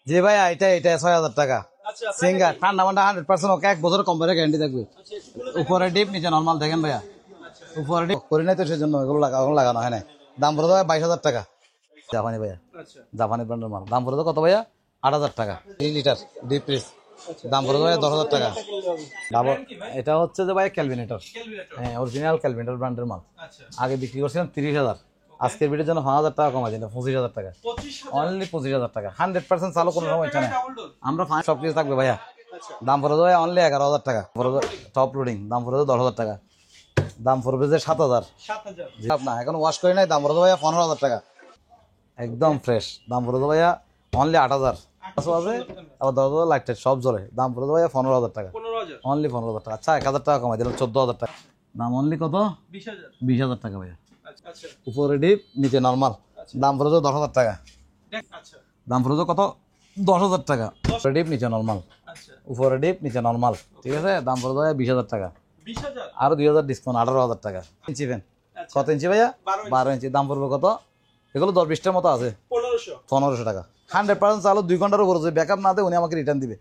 জি ভাইয়া, এটা ৬,০০০ টাকা সিঙ্গার ঠান্ডা মান্ডা 100% ওকে 1 বছরের কোম্পানির গ্যারান্টি থাকবে। উপরে ডিপ নিচে নরমাল দেখেন ভাইয়া, উপরে ডিপ করি নাই তো সেজন্য এগুলো লাগানো হয় না। দাম পড়ে ভাই 22,০০০ টাকা। জাপানি ভাইয়া, জাপানি ব্র্যান্ডের মাল। দাম পড়ে কত ভাইয়া? 8,০০০ টাকা 3 লিটার ডিপ ফ্রিজ। দাম পড়ে ভাইয়া 10,০০০ টাকা। ডাবল এটা হচ্ছে যে ভাই ক্যালভিনেটর, হ্যাঁ অরিজিনাল ক্যালভিনেটর ব্র্যান্ডের মাল। আগে বিক্রি করছিলাম 30,০০০, আজকের ভিডিওর জন্য 5,০০০ টাকা কমাই দিন, 25,০০০ টাকা অনলি, 25,০০০ টাকা 100% চালু, কোনো সময় না। আমরা সব কিছু থাকবে ভাইয়া। দাম পড়ে ভাইয়া অনলি 11,০০০ টাকা। টপ লোডিং দাম পড়ে 10,০০০ টাকা। দাম পড়বে যে 7,০০০। না এখন ওয়াশ করি নাই, দাম পড়ে ভাইয়া 15,০০০ টাকা একদম ফ্রেশ। দাম পড়ে ভাইয়া অনলি 8,০০০ আছে, আবার 10,০০০ লাইট সব জ্বলে। দাম পড়ে ভাইয়া 15,০০০ টাকা অনলি, 15,০০০ টাকা। আচ্ছা 1,০০০ টাকা কমাই দিলাম, 14,০০০ টাকা। দাম অনলি কত? 20,০০০ টাকা ভাইয়া। উপরে ডিপ নিচে নরমাল। দাম পড়ে 10,০০০ টাকা। দাম পড়ে কত? 10,০০০ টাকা। ডিপ নিচে নরমাল, উপরে ডিপ নিচে নরমাল, ঠিক আছে। দাম পড়ে ভাইয়া 20,০০০ টাকা, আরো 2,০০০ ডিসকাউন্ট, 18,০০০ টাকা। ইঞ্চি ফ্যান কত ইঞ্চি ভাইয়া? 12 ইঞ্চি। দাম পড়বে কত? এগুলো 10-20টার মতো আছে, 1500 টাকা। 100% চালু, 2 ঘন্টার উপর যদি ব্যাকআপ না দেয় উনি আমাকে রিটার্ন দিবে।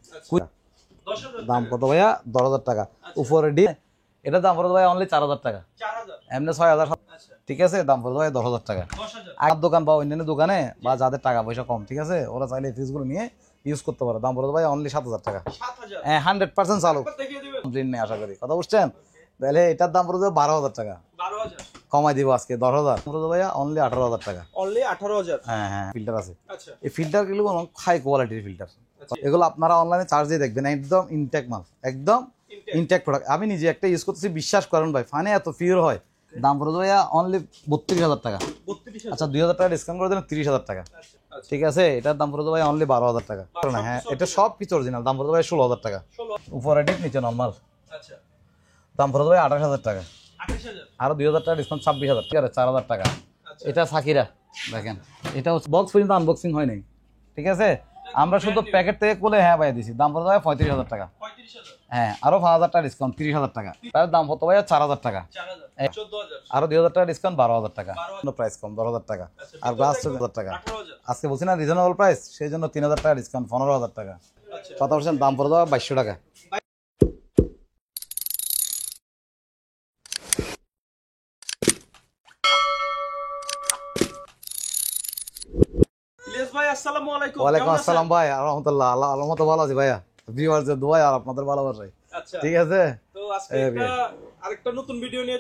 দাম কত ভাইয়া? 10,০০০ টাকা। উপরে ডিপ, এটা দাম পড়বে ভাইয়া অনলি 4,০০০ টাকা, এমনি 6,০০০, ঠিক আছে। দাম পড়বে ভাই 10,০০০ টাকা। আর দোকান বা অন্যান্য দোকানে বা যাদের টাকা পয়সা কম, ঠিক আছে, ওরা চাইলে এই ফ্রিজগুলো নিয়ে ইউজ করতে পারে। দাম পড়বে ভাই অনলি 7,০০০ টাকা। হ্যাঁ 100% চালু, কমপ্লেন নেই আশা করি। কথা বুঝছেন? তাহলে এটার দাম পড়বে 12,০০০ টাকা, কমাই দিব আজকে 10,০০০ ভাইয়া অনলি 18,০০০ টাকা। হ্যাঁ হ্যাঁ, ফিল্টার আছে। এই ফিল্টার গুলো হাই কোয়ালিটির ফিল্টার, এগুলো আপনারা অনলাইনে চার্জ দিয়ে দেখবেন, একদম ইনটেক মাল, একদম ইনটেক প্রোডাক্ট। আমি নিজে একটা ইউজ করতেছি, বিশ্বাস করেন ভাই, ফানে এত পিওর হয়। দাম পড়ে ভাইয়া অনলি 32,০০০ টাকা। আচ্ছা 2,০০০ টাকা ডিসকাউন্ট করে দেন, 30,০০০ টাকা, ঠিক আছে। এটার দাম পড়ে ভাই অনলি 12,০০০ টাকা। হ্যাঁ এটা সব কিছু অরিজিনাল। দাম পড়ে ভাই 16,০০০ টাকা। উপরে ডিপ নিচে নরমাল। দাম পড়ে ভাই 28,০০০ টাকা, আরো 2,০০০ টাকা ডিসকাউন্ট, 26,০০০, ঠিক আছে, 4,০০০ টাকা। এটা সাকিরা দেখেন, এটা হচ্ছে বক্স পর্যন্ত আনবক্সিং হয় নাই, ঠিক আছে। আমরা শুধু প্যাকেট থেকে খুলে হ্যাঁ ভাই দিছি। দাম পড়ে ভাই 35,০০০ টাকা। হ্যাঁ আরো 5,০০০ টাকা ডিসকাউন্ট, 30,০০০ টাকা। তার দাম কত ভাইয়া? 4,০০০ টাকা, আরো 2,০০০ টাকা ডিসকাউন্ট, 12,০০০ টাকা। প্রাইস কম, 10,০০০ টাকা। আর গ্লাস 14,০০০ টাকা। আজকে বলছি না রিজনেবল প্রাইস, সেই জন্য 3,০০০ টাকা ডিসকাউন্ট, 15,০০০ টাকা। কত পার্সেন্ট? দাম পড়ে দেওয়া 2200 টাকা। ওয়ালাইকুম আসসালাম ভাই, রহমতুল্লাহ। আল্লাহর মতো ভালো আছি ভাইয়া, ভিউয়ারদের দোয়া আর আপনাদের ভালোবাসায়, ঠিক আছে।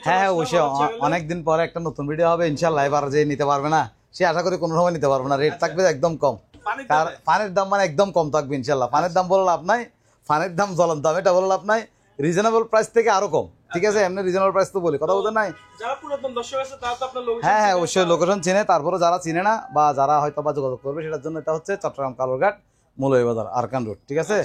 হ্যাঁ অবশ্যই, অনেকদিন পরে একটা নতুন ভিডিও হবে ইনশাআল্লাহ। এবার যে নিতে পারবে না সে আশা করি কোনো সময় নিতে পারবে না। রেট থাকবে একদম কম, আর পানির দাম মানে একদম কম থাকবে ইনশাআল্লাহ। পানির দাম বলে লাভ নাই, পানির দাম জ্বলন্ত দাম, এটা বলে লাভ নাই। রিজনেবল প্রাইস থেকে আরো কম, ঠিক আছে। এমনি রিজনেবল প্রাইস তো বলি, কথা বলতে নাই। হ্যাঁ হ্যাঁ অবশ্যই লোকেশন চিনে, তারপরে যারা চিনে না বা যারা হয়তো বা যোগাযোগ করবে সেটার জন্য, এটা হচ্ছে চট্টগ্রাম কালুরঘাট মৌলভীবাজার আরকান রোড, ঠিক আছে।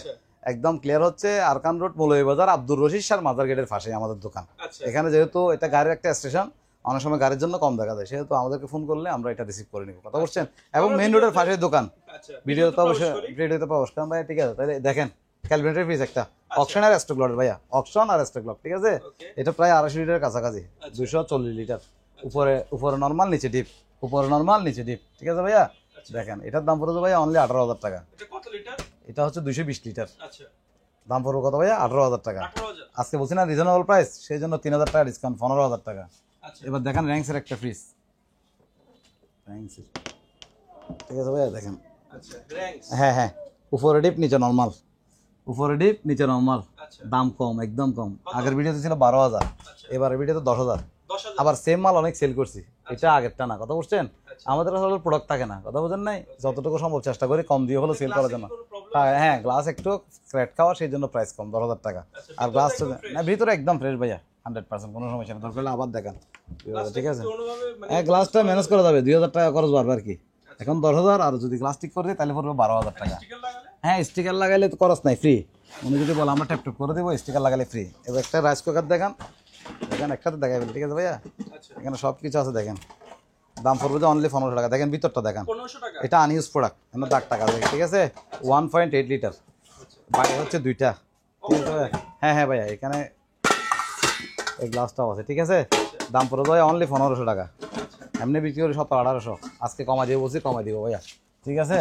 একদম ক্লিয়ার হচ্ছে আরকান রোড মৌলভীবাজার আব্দুর রশিদ স্যার মাজার গেটের পাশে আমাদের দোকান। এখানে যেহেতু এটা গাড়ির একটা স্টেশন, অনেক সময় গাড়ির জন্য কম দেখা যায়, সেহেতু আমাদেরকে ফোন করলে আমরা এটা রিসিভ করে নিব, কথা বলছেন। এবং মেইন রোডের পাশে দোকান। ভিডিও তো অবশ্যই ভিডিওতে পাবো ভাই, ঠিক আছে। তাহলে দেখেন ক্যালভিনেটর ফ্রিজ একটা অকশন আর স্টক লট ভাইয়া, অকশন আর স্টক লট, ঠিক আছে। এটা প্রায় 250 লিটারের কাছাকাছি, 240 লিটার। উপরে নরমাল, নিচে ডিপ, উপরে নরমাল নিচে ডিপ, ঠিক আছে ভাইয়া। দেখেন এটার দাম পড়বে ভাইয়া অনলি 18,000 টাকা। এটা হচ্ছে 220 লিটার। দাম পড়বে কত ভাইয়া? 18,000 টাকা। আজকে বলছি না রিজনেবল প্রাইস, সেই জন্য 3,000 টাকা ডিসকাউন্ট, 15,000 টাকা। এবার দেখেন র্যাঙ্কসের একটা ফ্রিজ, ঠিক আছে ভাইয়া দেখেন। হ্যাঁ হ্যাঁ, উপরে ডিপ নিচে নরমাল, উপরে ডিপ নিচে নরমাল। দাম কম, একদম কম। আগের ভিডিওতে ছিল 12,000, এবারের ভিডিওতে 10,000। আবার সেম মাল অনেক সেল করছি, এটা আগেরটা না, কথা বুঝছেন। আমাদের আসলে প্রোডাক্ট থাকে না, কথা বুঝেন নাই। যতটুকু সম্ভব চেষ্টা করি কম দিয়ে হলো সেল করার জন্য। হ্যাঁ গ্লাস একটু ক্র্যাক খাওয়া, সেই জন্য প্রাইস কম, 10,000 টাকা। আর গ্লাস না ভিতরে একদম ফ্রেশ ভাইয়া, 100%, কোনো সমস্যা না। দরকার হলে আবার দেখান, ঠিক আছে। হ্যাঁ গ্লাসটা ম্যানেজ করা যাবে, 2,000 টাকা খরচ বাড়বে আর কি। এখন 10,000, আর যদি গ্লাস ঠিক করে দিই তাহলে পড়বে 12,000 টাকা। হ্যাঁ স্টিকার লাগাইলে তো খরচ নাই, ফ্রি। উনি যদি বলে আমরা ট্যাপ করে দেবো, স্টিকার লাগালে ফ্রি। এবার একটা রাইস কুকার দেখান, দেখেন একটাতে দেখাবেন, ঠিক আছে ভাইয়া। এখানে সব কিছু আছে দেখেন। দাম পড়বে যে অনলি 1500 টাকা। দেখেন ভিতরটা দেখেন, এটা আনইউজ প্রোডাক্ট, এখানে দাগ টাকা, ঠিক আছে। 1.8 লিটার, বাইরে হচ্ছে 2টা, ঠিক আছে ভাইয়া। হ্যাঁ হ্যাঁ ভাইয়া, এখানে এই গ্লাসটাও আছে, ঠিক আছে। দাম পড়বে ভাইয়া অনলি 1500 টাকা। এমনি বিক্রি করি 1700-1800, আজকে কমা দিয়ে বলছি, কমা দিব ভাইয়া। ঠিক আছে,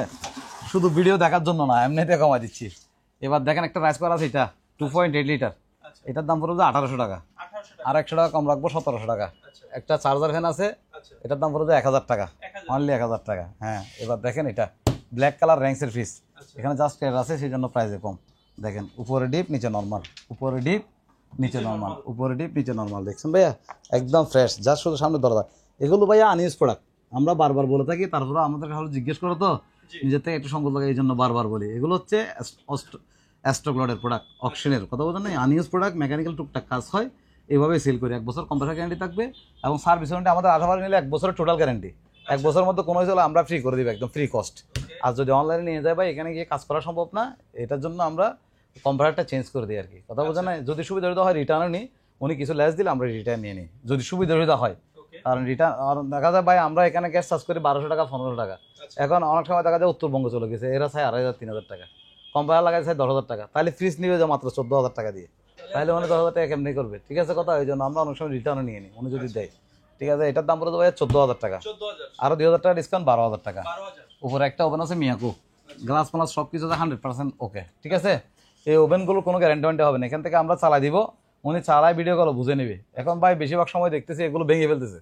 শুধু ভিডিও দেখার জন্য না, এমনিতে কমাই দিচ্ছি। এবার দেখেন একটা রাইস কুকার আছে, এটা 2.8 লিটার, এটার দাম পড়বে 1800 টাকা, আর 100 টাকা কম রাখবো 1700 টাকা। একটা চার্জার ফ্যান আছে, এটার দাম পড়বে 1000 টাকা, অনলি 1000 টাকা। হ্যাঁ, এবার দেখেন এটা ব্ল্যাক কালার র্যাঙ্কসের ফ্রিজ, এখানে জাস্ট এর আছে সেই জন্য প্রাইসে কম। দেখেন উপরে ডিপ নিচে নর্মাল, উপরে ডিপ নিচে নর্মাল, উপরে ডিপ নিচে নর্মাল, দেখছেন ভাইয়া একদম ফ্রেশ, জাস্ট শুধু সামনে দরজা। এগুলো ভাইয়া আনইউজ প্রোডাক্ট, আমরা বারবার বলে থাকি, তারপরে আমাদের কাছে জিজ্ঞেস করো তো নিজের থেকে একটু সংকোচ লাগে, এই জন্য বারবার বলি। এগুলো হচ্ছে অ্যাস্ট্রোগ্লডের প্রোডাক্ট, অকশনের কথা বলতে নেই, আনইউজ প্রোডাক্ট, মেকানিক্যাল টুকটাক কাজ হয়, এইভাবে সেল করি। 1 বছর কম্প্রেসার গ্যারান্টি থাকবে এবং সার্ভিস ওয়ারেন্টি আমাদের 18 নিলে 1 বছরের টোটাল গ্যারান্টি। 1 বছরের মধ্যে কোনো হয়েছে আমরা ফ্রি করে দিব, একদম ফ্রি কস্ট। আর যদি অনলাইনে নিয়ে যায় ভাই, এখানে গিয়ে কাজ করা সম্ভব না, এটার জন্য আমরা কম্প্রেসারটা চেঞ্জ করে দিই আর কি, কথা বোঝা না। যদি সুবিধা হয় রিটার্নও নিই, উনি কিছু লেস দিলে আমরা রিটার্ন নিয়ে নিই যদি সুবিধা হয়। কারণ রিটার্ন দেখা যায় ভাই, আমরা এখানে গ্যাস চার্জ করি 1200 টাকা 1500 টাকা, এখন অনেক সময় দেখা যায় উত্তরবঙ্গ চলে গেছে, এরা চাই 2500 3000 টাকা, কম্প্রেসার লাগাই চাই 10,000 টাকা, তাহলে ফ্রিজ নিবে যে মাত্র 14,000 টাকা দিয়ে, তাহলে উনি 10,000 টাকা কেমনি করবে? ঠিক আছে কথা, ওই জন্য আমরা অনেক সময় রিটার্নও নিয়ে নিই উনি যদি দেয়। ঠিক আছে, এটার দাম পড়ে ভাই 14,000 টাকা, আরো 2,000 টাকা ডিসকাউন্ট, 12,000 টাকা। উপরে একটা ওভেন আছে মিয়াকো, গ্লাস প্লাস সব কিছু 100% ওকে। ঠিক আছে, এই ওভেনগুলো কোনো গ্যারান্টি ওয়ারেন্টি হবে না, এখান থেকে আমরা চালাই দিব, উনি চালায় ভিডিও কল বুঝে নেবে। এখন ভাই বেশিরভাগ সময় দেখতেছি এগুলো ভেঙে ফেলতেছে,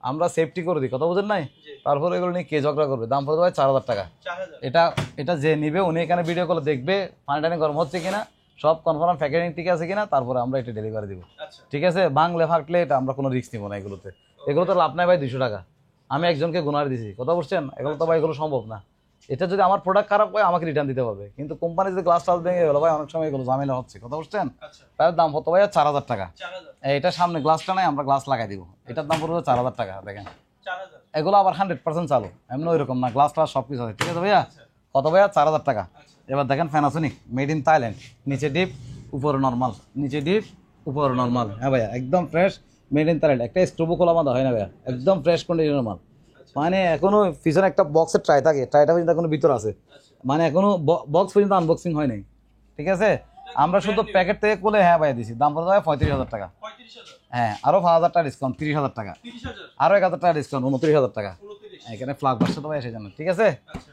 আমরা সেফটি করে দিই, কথা বুঝেন নাই, তারপরে এগুলো নিয়ে কে ঝগড়া করবে। দাম পড়ে ভাই 4,000 টাকা। এটা যে নিবে উনি এখানে ভিডিও কলে দেখবে পানি টানি গরম হচ্ছে কিনা, সব কনফার্ম প্যাকেজিং ঠিক আছে কিনা, তারপরে আমরা এটা ডেলিভারি দিব। ঠিক আছে, বাংলা ফাটলে এটা আমরা কোনো রিস্ক নিব না। এগুলোতে লাভ নাই ভাই, 200 টাকা আমি একজনকে গুনার দিছি, কথা বলছেন, এগুলো তো ভাই এগুলো সম্ভব না। এটা যদি আমার প্রোডাক্ট খারাপ হয় আমাকে রিটার্ন দিতে হবে, কিন্তু কোম্পানি যদি গ্লাস টাস ভেঙে গেলো ভাই, অনেক সময় এগুলো ঝামেলা হচ্ছে, কথা বলছেন। তার দাম হতো ভাই 4,000 টাকা। এটা সামনে গ্লাসটা নাই, আমরা গ্লাস লাগাই দিব, এটার দাম পড়বে 4,000 টাকা। দেখেন এগুলো আবার 100% চালু, এমন ওইরকম না, গ্লাস টাস সব কিছু আছে। ঠিক আছে ভাইয়া, কত ভাইয়া? 4,000 টাকা। এবার দেখেন প্যানাসোনিক, মেড ইন থাইল্যান্ড, নিচে ডিপ উপরে নর্মাল, নিচে ডিপ উপরে নর্মাল। হ্যাঁ ভাইয়া একদম ফ্রেশ, মেড ইন থাইল্যান্ড, একটা স্ক্রুবও খোলা বাঁধা হয় না ভাইয়া, একদম ফ্রেশ কন্ডিশনের মাল। মানে এখনো পিছনে একটা বক্সের ট্রাই থাকে, ট্রাইটা পর্যন্ত এখনো ভিতর আছে, মানে এখনো বক্স পর্যন্ত আনবক্সিং হয় নাই। ঠিক আছে, আমরা শুধু প্যাকেট থেকে খুলে হ্যাঁ ভাইয়া দিছি, দাম পড়ে যাবে 35,000 টাকা। হ্যাঁ, আরো 5,000 টাকা ডিসকাউন্ট, 30,000 টাকা, আরো 1,000 টাকা ডিসকাউন্ট, 29,000 টাকা। এখানে ফ্লাগ বাসছে তো ভাইয়া সেই জন্য। ঠিক আছে,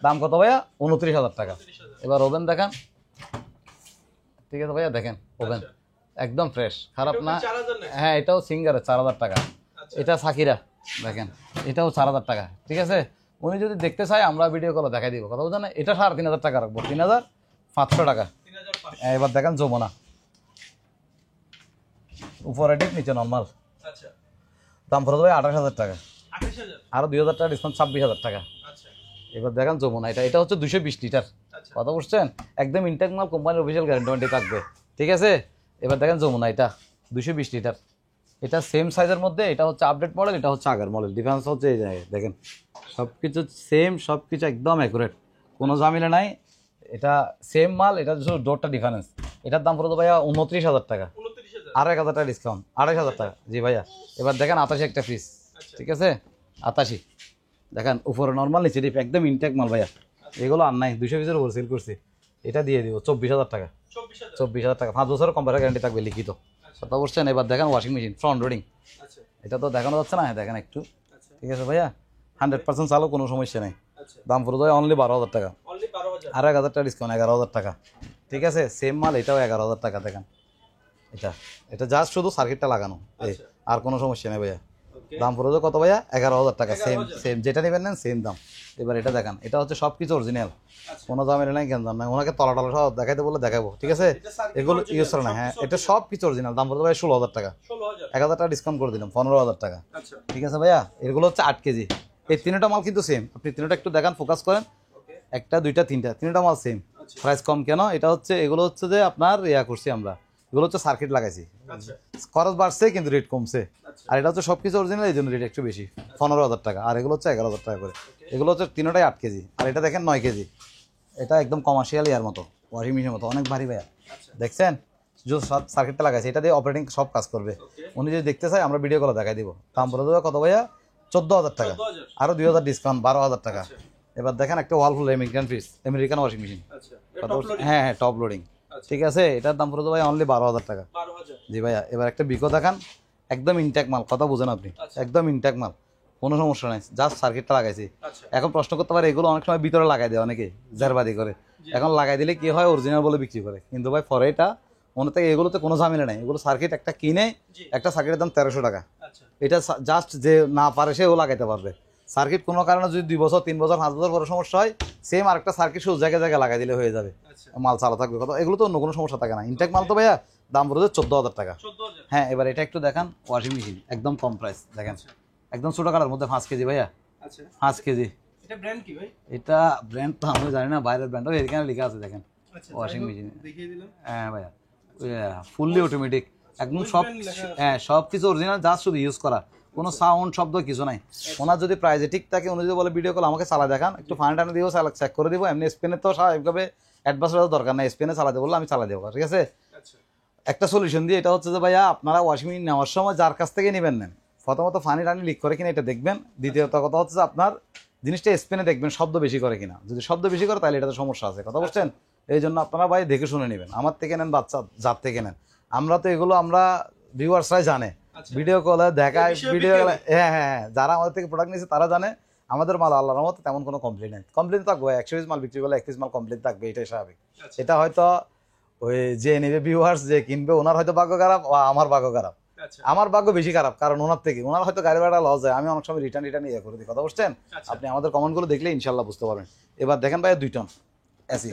দাম কত ভাইয়া? 29,000 টাকা। এবার ওভেন দেখান। ঠিক আছে ভাইয়া, দেখেন ওভেন একদম ফ্রেশ, খারাপ না। হ্যাঁ, এটাও সিঙ্গারের 4,000 টাকা, এটা সাকিরা, দেখেন এটাও 4,000 টাকা। ঠিক আছে, উনি যদি দেখতে চাই আমরা ভিডিও কলে দেখাই দিব, কথা বুঝেন। এটা 3,500 টাকা রাখবো, 3,500 টাকা। এবার দেখেন যমুনা, উপরে ডিপ নিচে নর্মাল, দাম পড়ে যাবে 28,000 টাকা, আরো 2,000 টাকা ডিসকাউন্ট, 26,000 টাকা। এবার দেখেন যমুনা, এটা হচ্ছে 220 লিটার, কথা বুঝছেন, একদম ইনটেক মাল, কোম্পানির অফিসিয়াল গ্যারান্টি থাকবে। ঠিক আছে, এবার দেখেন যমুনা, এটা 220 লিটার, এটা সেম সাইজের মধ্যে, এটা হচ্ছে আপডেট মডেল, এটা হচ্ছে আগের মডেল, ডিফারেন্স হচ্ছে এই জায়গায় দেখেন, সব কিছু সেম, সব কিছু একদম অ্যাকুরেট, কোনো ঝামেলা নাই। এটা সেম মাল, এটা শুধু ডোরটা ডিফারেন্স। এটার দাম পড়তো ভাইয়া 29,000 টাকা, আর 1,000 টাকা ডিসকাউন্ট, 2,500 টাকা। জি ভাইয়া, এবার দেখেন 88 একটা ফ্রিজ। ঠিক আছে, 88 দেখেন, উপরে নর্মাল নিচে ডিপ, একদম ইনটেক মাল ভাইয়া, এগুলো আর নাই, 200 পিসের উপর সেল করছি। এটা দিয়ে দিব 24,000 টাকা, 24,000 টাকা, 5 বছরের কম্পিউটার গ্যারান্টি থাকবে লিখিত, কথা বলছেন। এবার দেখেন ওয়াশিং মেশিন ফ্রন্ট লোডিং, এটা তো দেখানো যাচ্ছে না, দেখেন একটু। ঠিক আছে ভাইয়া, 100% চালু, কোনো সমস্যা নেই। দাম পড়ে যায় অনলি 12,000 টাকা, আর 1,000 টাকা ডিসকাউন্ট, 11,000 টাকা। ঠিক আছে, সেম মাল, এটাও 11,000 টাকা। দেখেন এটা জাস্ট শুধু সার্কিটটা লাগানো, আর কোনো সমস্যা নেই ভাইয়া। দাম পড়ে যায় কত ভাইয়া? 11,000 টাকা, সেম যেটা নেবেন নেন সেম দাম। এবার এটা দেখেন, এটা হচ্ছে সব কিছু অরিজিনাল, কোনো দামের নাই, কেন দাম নাই, ওনাকে তলা টলা সব দেখাইতে বলে দেখাবো। ঠিক আছে, এগুলো ইউজ করে না। হ্যাঁ, এটা সব কিছু অরিজিনাল, দাম পড়ে ভাই 16,000 টাকা, 1,000 টাকা ডিসকাউন্ট করে দিলাম, 15,000 টাকা। ঠিক আছে ভাইয়া, এগুলো হচ্ছে 8 কেজি, এই তিনটা মাল কিন্তু সেম, আপনি তিনটা একটু দেখান, ফোকাস করেন, 1টা 2টা 3টা, তিনটা মাল সেম, প্রাইস কম কেন? এটা হচ্ছে, এগুলো হচ্ছে যে আপনার করছি আমরা, এগুলো হচ্ছে সার্কিট লাগাইছি, খরচ বাড়ছে কিন্তু রেট কমছে। আর এটা হচ্ছে সবকিছু অরিজিনাল, এই জন্য রেট একটু বেশি, 15,000 টাকা। আর এগুলো হচ্ছে 11,000 টাকা করে। এগুলো হচ্ছে তিনটাই 8 কেজি, আর এটা দেখেন 9 কেজি, এটা একদম কমার্শিয়াল ইয়ার মতো, ওয়াশিং মেশিনের মতো, অনেক ভারী ভাইয়া। দেখছেন যে সব সার্কিটটা লাগাইছে, এটা দিয়ে অপারেটিং সব কাজ করবে। উনি যদি দেখতে চাই আমরা ভিডিও কলে দেখাই দিব। দাম বলে দেবো কত ভাইয়া? 14,000 টাকা, আরো 2,000 ডিসকাউন্ট, 12,000 টাকা। এবার দেখেন একটা Whirlpool American fridge, American washing machine, হ্যাঁ হ্যাঁ টপ লোডিং। ঠিক আছে, এটার দাম পড়ে ভাই অনলি 12,000 টাকা। জি ভাইয়া, এবার একটা বিকো দেখান, একদম ইনটেক মাল, কথা বুঝেন আপনি, একদম ইনটেক মাল, কোনো সমস্যা নাই, জাস্ট সার্কিটটা লাগাইছি। আচ্ছা এখন প্রশ্ন করতে পারে এগুলো অনেক সময় ভিতরে লাগাই দেয় অনেকে জারবাদি করে, এখন লাগাই দিলে কি হয় অরিজিনাল বলে বিক্রি করে, কিন্তু ভাই পরে এটা মনে থেকে এগুলোতে কোনো ঝামেলা নেই। এগুলো সার্কিট একটা কিনে, একটা সার্কিটের দাম 1300 টাকা। আচ্ছা এটা জাস্ট যে না পারে সেও লাগাইতে পারবে। সার্কিট কোনো কারণে যদি 2 বছর 3 বছর 5 বছর পরে সমস্যা হয়, সেম আরেকটা সার্কিট শুধু জায়গায় জায়গায় লাগাই দিলে হয়ে যাবে, আচ্ছা মাল চালা থাকবে। কথা এগুলো তো অন্য কোনো সমস্যা থাকে না। ইনটেক মাল তো ভাইয়া দাম পড়বে 14,000 টাকা। 14000 হ্যাঁ, এবার এটা একটু দেখান, ওয়াশিং মেশিন একদম কম প্রাইস দেখেন, একদম ছোট কাটার মধ্যে 5 কেজি ভাইয়া, আচ্ছা 5 কেজি। এটা ব্র্যান্ড কি ভাই? এটা ব্র্যান্ড তো আমি জানি না, বাইরের ব্র্যান্ড এখানে লেখা আছে দেখেন, আচ্ছা ওয়াশিং মেশিন। দেখিয়ে দিলাম। হ্যাঁ ভাইয়া, ফুললি অটোমেটিক একদম সব, হ্যাঁ সব কিছু অরিজিনাল, জাস্ট শুধু ইউজ করা, কোনো সাউন্ড শব্দ কিছু নাই। ওনার যদি প্রাইসে ঠিক থাকে, উনি যদি বলে ভিডিও কল আমাকে চালা দেখান, একটু ফানি টানি দিও, চেক করে দিব। এমনি স্পেনে তো স্বাভাবিকভাবে অ্যাডভান্স দরকার নাই, স্পেনে চালাতে বললে আমি চালা দেবো, ঠিক আছে। আচ্ছা একটা সলিউশন দিয়ে, এটা হচ্ছে যে ভাইয়া আপনারা ওয়াশিং মেশিন নেওয়ার সময় যার কাছ থেকে নেবেন নেন, প্রথমত ফানি টানি লিক করে কিনা এটা দেখবেন। দ্বিতীয়ত কথা হচ্ছে যে আপনার জিনিসটা স্পেনে দেখবেন শব্দ বেশি করে কিনা, যদি শব্দ বেশি করে তাহলে এটাতে সমস্যা আছে, কথা বলছেন। এই জন্য আপনারা ভাই দেখে শুনে নেবেন, আমার থেকে নেন বাচ্চা যার থেকে নেন। আমরা তো এগুলো আমরা ভিউয়ার্সরাই জানে, ভিডিও কলে দেখায়, ভিডিও কলে, হ্যাঁ হ্যাঁ হ্যাঁ, যারা আমাদের থেকে প্রোডাক্ট নিয়েছে তারা জানে আমাদের মাল আল্লাহর রহমতে তেমন কোনো কমপ্লেন নেই। কমপ্লেন থাকবে 100 পিস মাল বিক্রি করলে 1 পিস মাল কমপ্লেন থাকবে, এটাই স্বাভাবিক। এটা হয়তো ওই যে নেবে ভিউয়ার্স, যে কিনবে ওনার হয়তো ভাগ্য খারাপ, আমার ভাগ্য খারাপ। আমার ভাগ্য বেশি খারাপ, কারণ ওনার থেকে ওনার হয়তো গাড়ি ভাড়া লস যায়, আমি অনেক সময় রিটার্ন ইয়ে করে দিই, কথা বুঝছেন। আপনি আমাদের কমেন্টগুলো দেখলে ইনশাল্লাহ বুঝতে পারবেন। এবার দেখেন ভাইয়া 2 টন এসি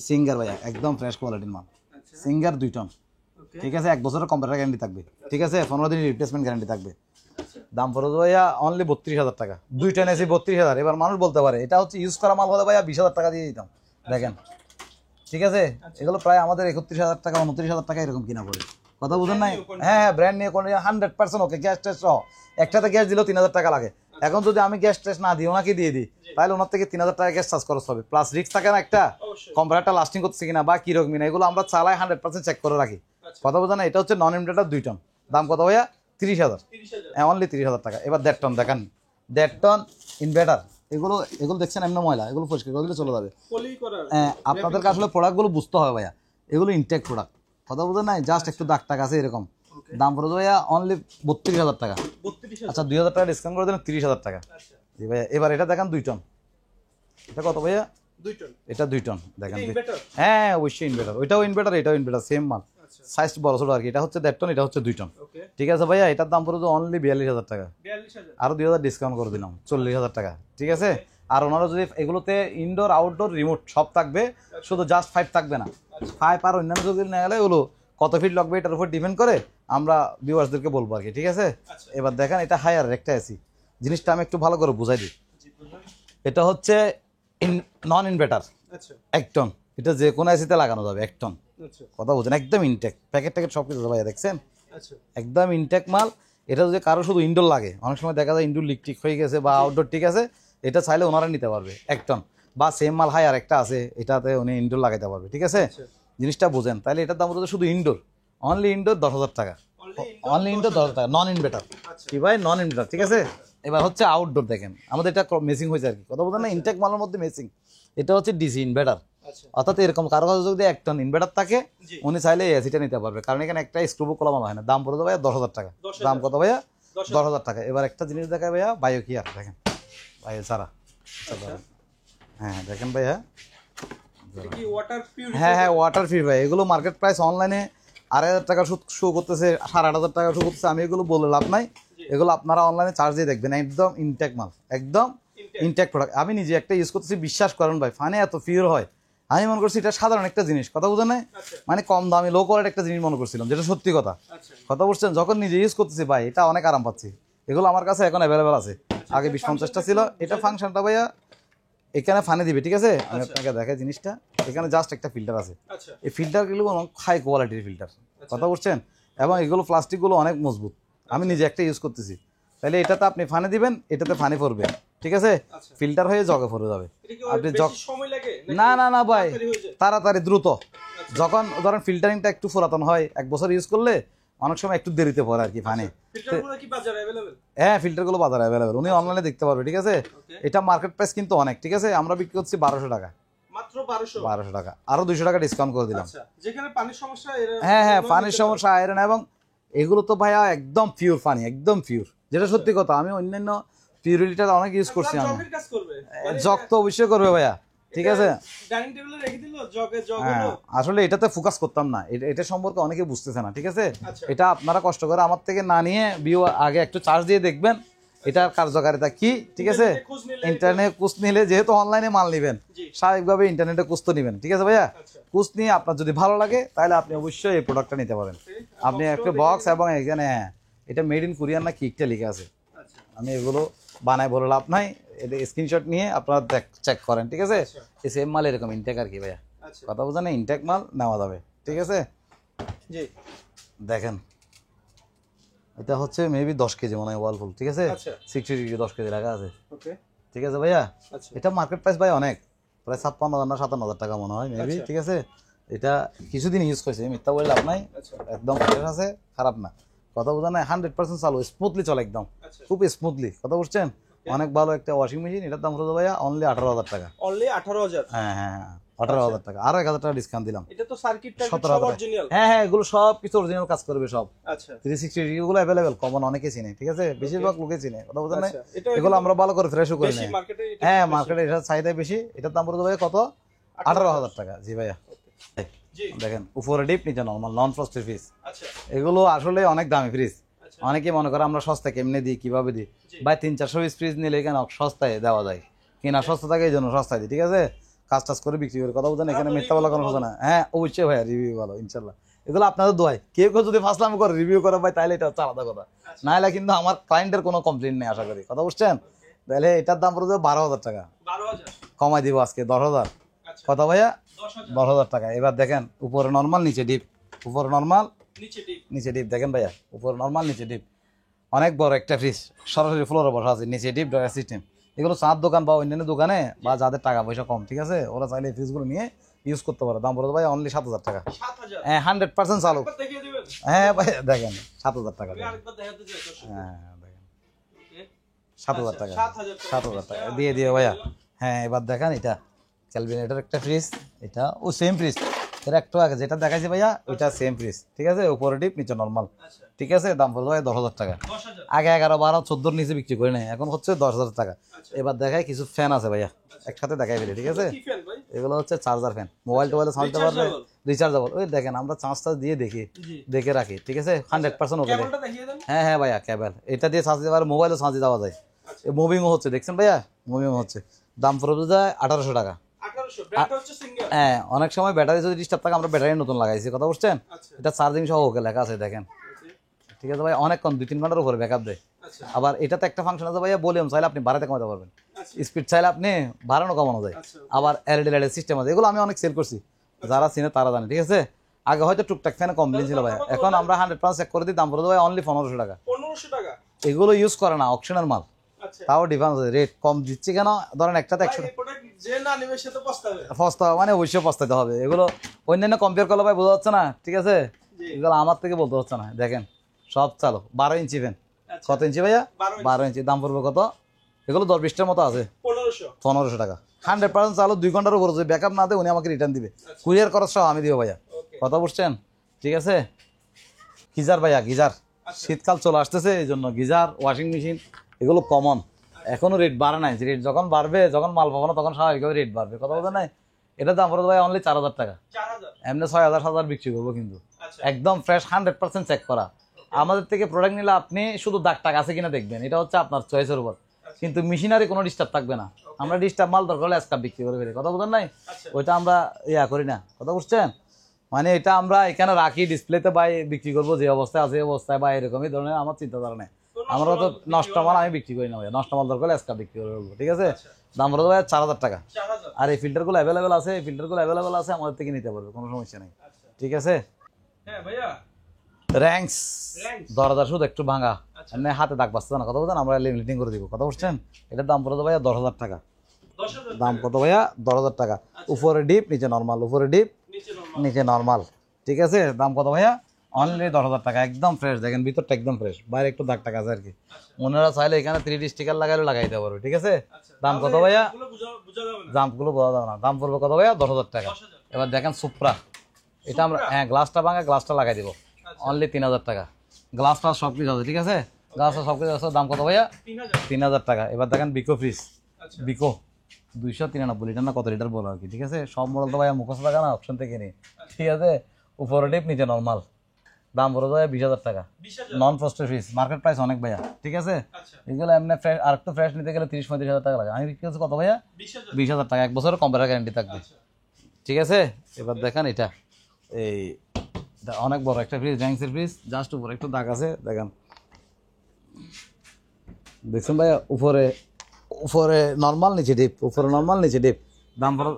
সিঙ্গার ভাইয়া, একদম ফ্রেশ কোয়ালিটির মাল, সিঙ্গার 2 টন, ঠিক আছে। 1 বছরের কম্পিউটার গ্যারান্টি থাকবে, ঠিক আছে। 15 দিনের রিপ্লেসমেন্ট গ্যারান্টি থাকবে। দাম পড়বে ভাইয়া অনলি 32,000 টাকা। 2 টন এসি 32,000। এবার মানুষ বলতে পারে এটা হচ্ছে ইউজ করা মাল, হলে ভাইয়া 20,000 টাকা দিয়ে দিতাম, দেখেন, ঠিক আছে। এগুলো প্রায় আমাদের 31,000 টাকা 29,000 টাকা এরকম কিনা পড়ে, কথা বুঝেন নাই। হ্যাঁ হ্যাঁ, ব্র্যান্ড নিয়ে কোনো 100% ওকে, গ্যাস টেস্ট সহ। একটাতে গ্যাস দিলেও 3,000 টাকা লাগে। এখন যদি আমি গ্যাস টেস্ট না দিই, ওনাকে দিয়ে দিই, তাহলে ওনার থেকে 3,000 টাকা গ্যাস চার্জ খরচ হবে, প্লাস রিস্ক থাকে না একটা, কম্পিউটারটা লাস্টিং করছে কিনা বা কিরকম কিনা, এগুলো আমরা চালাই 100% চেক করে রাখি, কথা বোঝা না। এটা হচ্ছে নন ইনভার্টার 2 টন, দাম কত ভাইয়া? 30,000, হ্যাঁ অনলি 30,000 টাকা। এবার 1.5 টন দেখান, 1.5 টন ইনভার্টার। এগুলো এগুলো দেখছেন এমন ময়লা, এগুলো পরিষ্কার করে দিলে চলে যাবে। হ্যাঁ, আপনাদেরকে আসলে প্রোডাক্টগুলো বুঝতে হবে ভাইয়া, এগুলো ইনটেক প্রোডাক্ট, কথা বোঝা নাই, জাস্ট একটু দাগ টাক আছে এরকম। দাম পড়ে ভাইয়া অনলি 32,000 টাকা। আচ্ছা 2,000 টাকা ডিসকাউন্ট করে দেন, 30,000 টাকা। জি ভাইয়া, এবার এটা দেখেন 2 টন, এটা কত ভাইয়া? 2 টন, এটা 2 টন দেখেন। হ্যাঁ অবশ্যই ইনভার্টার, ওইটাও ইনভার্টার এটাও ইনভার্টার, সেম মাল, সাইজ বড় ছোট আর কি। এটা হচ্ছে 1.5 টন, এটা হচ্ছে 2 টন, ঠিক আছে ভাইয়া। এটার দাম পড়ে অনলি 42,000 টাকা, আরো 2,000 ডিসকাউন্ট করে দিলাম, 40,000 টাকা, ঠিক আছে। আর ওনারা যদি এগুলোতে ইনডোর আউটডোর রিমোট সব থাকবে, শুধু জাস্ট 5 থাকবে না, 5 আর অন্যান্য যদি না গেলে এগুলো কত ফিট লাগবে এটার উপর ডিপেন্ড করে আমরা ভিউয়ার্সদেরকে বলবো আর কি, ঠিক আছে। এবার দেখেন এটা হায়ার একটা এসি, জিনিসটা আমি একটু ভালো করে বুঝাই দিই। এটা হচ্ছে নন ইনভার্টার 1 টন, এটা যে কোনো এসিতে লাগানো যাবে 1 টন, কথা বুঝেন, একদম ইনটেক, প্যাকেট ট্যাকেট সব কিছু ভাইয়া দেখছেন, একদম ইনটেক মাল। এটা যদি কারো শুধু ইনডোর লাগে, অনেক সময় দেখা যায় ইনডোর লিক ঠিক হয়ে গেছে বা আউটডোর ঠিক আছে, এটা চাইলে ওনারা নিতে পারবে 1 টন। বা সেম মাল হাই আর একটা আছে, এটাতে উনি ইনডোর লাগাইতে পারবে, ঠিক আছে। জিনিসটা বুঝেন, তাহলে এটার দাম হচ্ছে শুধু ইনডোর, অনলি ইনডোর 10,000 টাকা, অনলি ইনডোর 10,000 টাকা, নন ইনভার্টার, কি ভাই নন ইনভার্টার, ঠিক আছে। এবার হচ্ছে আউটডোর দেখেন, আমাদের এটা মেসিং হয়েছে আর কি, কথা বলতে না, ইনটেক মালের মধ্যে মেসিং। এটা হচ্ছে ডিসি ইনভার্টার, অর্থাৎ এরকম কারো কাছে যদি 1 টন ইনভার্টার থাকে, উনি চাইলে এই এসিটা নিতে পারবে, কারণ এখানে একটা স্ক্রু খোলানো হয় না। দাম পড়ে ভাইয়া 10,000 টাকা, দাম কত ভাইয়া? 10,000 টাকা। এবার একটা জিনিস দেখায় ভাইয়া, বায়ো কিয়ার দেখেন, বায়ো ছাড়া, হ্যাঁ দেখেন ভাইয়া, হ্যাঁ হ্যাঁ ওয়াটার ফ্রি ভাই। এগুলো মার্কেট প্রাইস অনলাইনে 2,500 টাকা শো করতেছে, 8,500 টাকা শো করতেছে, আমি এগুলো বলে লাভ নাই। এগুলো আপনারা অনলাইনে চার্জ দিয়ে দেখবেন, একদম ইনটেক মাল, একদম ইনটেক প্রোডাক্ট। আমি নিজে একটা ইউজ করতেছি, বিশ্বাস করেন ভাই, ফানে এত পিওর হয়, আমি মনে করছি এটা সাধারণ একটা জিনিস, কথা বুঝেন নাই, মানে কম দামি লো কোয়ালিটি একটা জিনিস মনে করছিলাম, যেটা সত্যি কথা, কথা বুঝছেন। যখন নিজে ইউজ করতেছি ভাই, এটা অনেক আরাম পাচ্ছি। এগুলো আমার কাছে এখন অ্যাভেলেবেল আছে, আগে 20-50টা ছিল। এটা ফাংশনটা ভাইয়া এখানে ফানে দিবে, ঠিক আছে। আমি আপনাকে দেখাই জিনিসটা, এখানে জাস্ট একটা ফিল্টার আছে, এই ফিল্টারগুলো অনেক হাই কোয়ালিটির ফিল্টার, কথা বুঝছেন, এবং এগুলো প্লাস্টিকগুলো অনেক মজবুত, আমি নিজে একটা ইউজ করতেছি। তাহলে এটাতে আপনি ফানে দিবেন, এটাতে ফানে পড়বে, ঠিক আছে, ফিল্টার হয়ে জগে পড়ে যাবে। আপনি না না না ভাই, তাড়াতাড়ি দ্রুত, যখন ধরেন ফিল্টারিংটা একটু পুরাতন হয়, 1 বছর ইউজ করলে অনেক সময় একটু দেরিতে পড়ে আর কি ফানে। হ্যাঁ ফিল্টারগুলো বাজারে অ্যাভেলেবেল, উনি অনলাইনে দেখতে পারবে, ঠিক আছে। এটা মার্কেট প্রাইস কিন্তু অনেক, ঠিক আছে, আমরা বিক্রি করছি 1,200 টাকা, মাত্র 1,200 টাকা, আরো 200 টাকা ডিসকাউন্ট করে দিলাম। যেখানে পানির সমস্যা, হ্যাঁ হ্যাঁ পানির সমস্যা, আয়রন, এবং এগুলো তো ভাইয়া একদম পিওর পানি, একদম পিওর। যেটা সত্যি কথা। আমি অন্যান্য পিউরিলিটা অনেক ইউজ করছি। আমি জগের কাজ করবে, জগ তো অবশ্যই করবে ভাইয়া, ঠিক আছে। ডাইনিং টেবিলে রেখে দিল জগে জগ হলো। আসলে এটাতে ফোকাস করতাম না, এটা সম্পর্কে অনেকে বুঝতেছে না, ঠিক আছে। আচ্ছা। এটা আপনারা কষ্ট করে আমার থেকে না নিয়ে ভিউ আগে একটু চার্জ দিয়ে দেখবেন এটার কার্যকারিতা কি, ঠিক আছে। ইন্টারনেট কুচ নিলে, যেহেতু অনলাইনে মাল নেবেন, স্বাভাবিকভাবে ইন্টারনেটে কুচ তো নেবেন, ঠিক আছে ভাইয়া। কুচ নিয়ে আপনার যদি ভালো লাগে তাহলে আপনি অবশ্যই এই প্রোডাক্টটা নিতে পারেন। আপনি একটা বক্স এবং এখানে এটা মেড ইন কোরিয়ান না কিকটা লিখে আছে। আমি এগুলো বানাই বলে লাভ নাই, এটা স্ক্রিনশট নিয়ে আপনারা চেক করেন, ঠিক আছে। এই সেম মাল এরকম ইনটেক আর কি ভাইয়া, কথা বোঝা না, ইনটেক মাল নেওয়া যাবে, ঠিক আছে। জি দেখেন এটা হচ্ছে মেবি 10 কেজি মনে হয় ওয়ালফুল, ঠিক আছে। 60 ডিগ্রি 10 কেজি রাখা আছে, ঠিক আছে ভাইয়া। এটা মার্কেট প্রাইস ভাই অনেক, প্রায় 56,000 না 57,000 টাকা মনে হয় মেবি, ঠিক আছে। এটা কিছুদিন ইউজ করছে, মিথ্যা বলে লাভ নাই, একদম ফ্রেশ আছে, খারাপ না, কথা বোঝা না। 100% চালু, স্মুথলি চলে, একদম খুব স্মুথলি, কথা বুঝছেন। অনেক ভালো একটা ওয়াশিং মেশিন। এটার দাম হলো ভাইয়া অনলি 18,000 টাকা। অনলি 18,000? হ্যাঁ হ্যাঁ 18,000 টাকা, আরো 1,000 টাকা ডিসকাউন্ট দিলাম। এটা তো সার্কিট টার্কিট সব অরিজিনাল? হ্যাঁ হ্যাঁ এগুলো সব কিছু অরিজিনাল কাজ করবে সব। আচ্ছা 360 ডিগ্রি গুলো अवेलेबल, কমন অনেকে চিনে, ঠিক আছে, বেশিরভাগ লোকে চিনে, কথা বুঝেন না। এগুলো আমরা ভালো করে ফ্রেশও করে নেই। হ্যাঁ মার্কেটে এটা চাহিদা বেশি। এটার দাম পড়বে ভাই কত? 18,000 টাকা। জি ভাইয়া দেখেন উপরে ডিপ, নিচে নরমাল, নন ফ্রস্টেড ফ্রিজ। এগুলো আসলে অনেক দামি ফ্রিজ। অনেকে মনে করে আমরা সস্তা কেমনে দিই, কিভাবে দিই ভাই। 300-400 পিস ফ্রিজ নিলে এখানে সস্তায় দেওয়া যায়, কিনা সস্তা থাকে এই জন্য সস্তায় দিই, ঠিক আছে। কাজ টাজ করে বিক্রি করে, কথা বুঝেন, এখানে মিথ্যা বলা কোনো কথা না। হ্যাঁ অবশ্যই ভাইয়া রিভিউ ভালো ইনশাল্লাহ। এগুলো আপনাদের দোয়াই, কেউ কেউ যদি ফাসলাম করে রিভিউ করে ভাই তাহলে এটা হচ্ছে আলাদা কথা, না হলে কিন্তু আমার ক্লায়েন্টের কোনো কমপ্লেন নেই আশা করি, কথা বুঝছেন। তাহলে এটার দাম পড়বে 12,000 টাকা, কমাই দিব আজকে 10,000, কথা ভাইয়া 10,000 টাকা। এবার দেখেন উপরে নর্মাল, নিচে ডিপ, উপরে নর্মাল নিচে ডিপ, দেখেন ভাইয়া উপরে নর্মাল নিচে ডিপ, অনেক বড় একটা ফ্রিজ, সরাসরি ফ্লোরে বসা আছে, নিচে ডিপ ড্রয়ার সিস্টেম। এগুলো চার দোকান বা অন্যান্য দোকানে বা যাদের টাকা পয়সা কম, ঠিক আছে, ওরা চাইলে এই ফ্রিজগুলো নিয়ে ইউজ করতে পারে। দাম পড়বে ভাই অনলি 7,000 টাকা। হ্যাঁ 100% চালু। হ্যাঁ ভাই দেখেন 7,000 টাকা। হ্যাঁ দেখেন 7,000 টাকা, 7,000 টাকা দিয়ে দিয়ে ভাইয়া। হ্যাঁ এবার দেখেন এটা ক্যালভিনেটের একটা ফ্রিজ, এটা ও সেম ফ্রিজ, এর একটু আগে যেটা দেখাইছি ভাইয়া ওইটা সেম ফ্রিজ, ঠিক আছে, উপরে ডিপ নিচে নর্মাল, ঠিক আছে। দাম পড়বে ভাই 10,000 টাকা। আগে 11, 12, 14 নিচে বিক্রি করে নেই, এখন হচ্ছে 10,000 টাকা। এবার দেখায় কিছু ফ্যান আছে ভাইয়া, একসাথে দেখাই ফেলি, ঠিক আছে। এগুলো হচ্ছে চার্জার ফ্যান, মোবাইল টোবাইলে চার্জ দিতে পারবে, রিচার্জেবল। ওই দেখেন আমরা চার্জ দিয়ে দেখে রাখি, ঠিক আছে, 100% ওকে। হ্যাঁ হ্যাঁ ভাইয়া কেবল এটা দিয়ে চার্জ দিতে পারে, মোবাইলও চার্জ দেওয়া যায়, মুভিংও হচ্ছে, দেখছেন ভাইয়া মুভিংও হচ্ছে। দাম পড়বে যায় 1800 টাকা। হ্যাঁ অনেক সময় ব্যাটারি যদি ডিস্টার্ব থাকে আমরা ব্যাটারি নতুন লাগাইছি, কথা বুঝছেন। এটা চার্জিং সহ ওকে লেখা আছে দেখেন, ঠিক আছে ভাই, অনেকক্ষণ 2-3 ঘন্টার উপরে ব্যাকআপ দেয়। আবার এটাতে একটা ফাংশন আছে ভাইয়া, ভলিউম চাইলে আপনি বাড়াতে কমাতে পারবেন, স্পিড চাইলে আপনি বাড়ানো কমানো যায়। আবার এলইডি লাইটের সিস্টেম আছে, এগুলো আমি অনেক সেল করছি, যারা চিনে তারা জানে, ঠিক আছে। আগে হয়তো টুকটাক ফ্যানে কমপ্লেন ছিল ভাইয়া, এখন আমরা 100% চেক করে দিই, দাম পড়বে ভাই অনলি 1500 টাকা। এগুলো ইউজ করে না, অপশনাল মাল, তাও ডিফারেন্স রেট কম দিচ্ছি কেন, ধরেন একটাতে 100 পস্তাবে, মানে অবশ্যই পস্তাতে হবে। এগুলো অন্যান্য কম্পেয়ার করলে ভাই বোঝা যাচ্ছে না, ঠিক আছে, এগুলো আমার থেকে বলতে হচ্ছে না। দেখেন সব চালো 12 ইঞ্চি ফ্যান, কত ইঞ্চি ভাইয়া? 12 ইঞ্চি। দাম পড়বে কত? এগুলো 10-20টার মতো আছে, 1500 টাকা। 100% চালো, 2 ঘন্টার উপর যদি ব্যাকআপ না দেয় উনি আমাকে রিটার্ন দিবে, কুরিয়ার খরচ সহ আমি দিব ভাইয়া, কথা বুঝছেন, ঠিক আছে। গিজার ভাইয়া, গিজার শীতকাল চলে আসতেছে এই জন্য গিজার, ওয়াশিং মেশিন এগুলো কমন, এখনো রেট বাড়ে নাই। রেট যখন বাড়বে, যখন মাল পাবো না তখন স্বাভাবিকভাবে রেট বাড়বে, কথা বলতে নাই। এটার দাম পড়বে ভাই অনলি 4,000 টাকা। এমনি 6,000-7,000 বিক্রি করবো, কিন্তু একদম ফ্রেশ 100% চেক করা। আমাদের থেকে প্রোডাক্ট নিলে আপনি শুধু দাগ টাক আছে কিনা দেখবেন, এটা হচ্ছে আপনার চয়েসের উপর, কিন্তু মেশিনারি কোনো ডিস্টার্ব থাকবে না। আমরা ডিস্টার্ব মাল দরকার হলে স্কাপ বিক্রি করে ফেলি, কথা বুঝেন নাই, ওইটা আমরা করি না, কথা বুঝছেন। মানে এটা আমরা এখানে রাখি ডিসপ্লেতে বা বিক্রি করবো যে অবস্থায় আছে অবস্থায়, বা এরকমই ধরনের আমার চিন্তাধারা নেই। আমরা তো নষ্ট মাল আমি বিক্রি করি না ভাই, নষ্ট মাল দরকার হলে স্কাপ বিক্রি করে ফেলবো, ঠিক আছে। দাম পড়বে ভাই 4,000 টাকা। আর এই ফিল্টারগুলো অ্যাভেলেবেল আছে, এই ফিল্টারগুলো অ্যাভেলেবেল আছে, আমাদের থেকে নিতে পারবে, কোনো সমস্যা নেই, ঠিক আছে। র্যাঙ্কস 10,000 শুধু একটু ভাঙা, এমনি হাতে দাগ বাঁচতে না, কথা বলছেন, আমরা লিমিটিং করে দিব, কথা বুঝছেন। এটার দাম পড়বে ভাইয়া 10,000 টাকা। দাম কত ভাইয়া? 10,000 টাকা। উপরে ডিপ নিচে নর্মাল, উপরে ডিপ নিচে নর্মাল, ঠিক আছে। দাম কত ভাইয়া? অনলি 10,000 টাকা। একদম ফ্রেশ, দেখেন ভিতরটা একদম ফ্রেশ, বাইরে একটু দাগ টাক আছে আর কি। ওনারা চাইলে এখানে 3D স্টিকার লাগাইলে লাগাইতে পারবে, ঠিক আছে। দাম কত ভাইয়া? দামগুলো বোঝা যাবে না। দাম পড়বে কত ভাইয়া? 10,000 টাকা। এবার দেখেন সুপ্রা, এটা আমরা গ্লাসটা ভাঙা, গ্লাসটা লাগাই দিব, অনলি 3,000 টাকা। গ্লাস টাস সব কিছু আছে, ঠিক আছে। গাছ সব কিছু আছে। দাম কত ভাইয়া? 3000 3000 টাকা। এবার দেখেন বিকো ফ্রিজ, আচ্ছা বিকো 293 লিটার না কত লিটার বলো আর কি, ঠিক আছে। সব মডেল তো ভাইয়া মুখস্থ থাকা না, অপশন থেকে নিই, ঠিক আছে। উপরে ডিপ নিচে নর্মাল, দাম বড় ভাইয়া 20,000 টাকা। 20000 নন ফ্রস্টেড ফ্রিজ, মার্কেট প্রাইস অনেক ভাইয়া, ঠিক আছে। আচ্ছা এগুলো এমনি ফ্রেশ, আর একটু ফ্রেশ নিতে গেলে 30-35 হাজার টাকা লাগে। আমি বিক্রি করছি কত ভাইয়া? 20000 20,000 টাকা, 1 বছরের কম্পিউটার গ্যারান্টি থাকবে, আচ্ছা ঠিক আছে। এবার দেখেন এটা, এই এটা অনেক বড় একটা ফ্রিজ, র্যাঙ্কসের ফ্রিজ, জাস্ট উপরে একটু দাগ আছে দেখেন, দেখছেন ভাইয়া। উপরে উপরে নর্মাল, নিচে ডিপ, উপরে নর্মাল নিচে ডিপ। দাম বড়,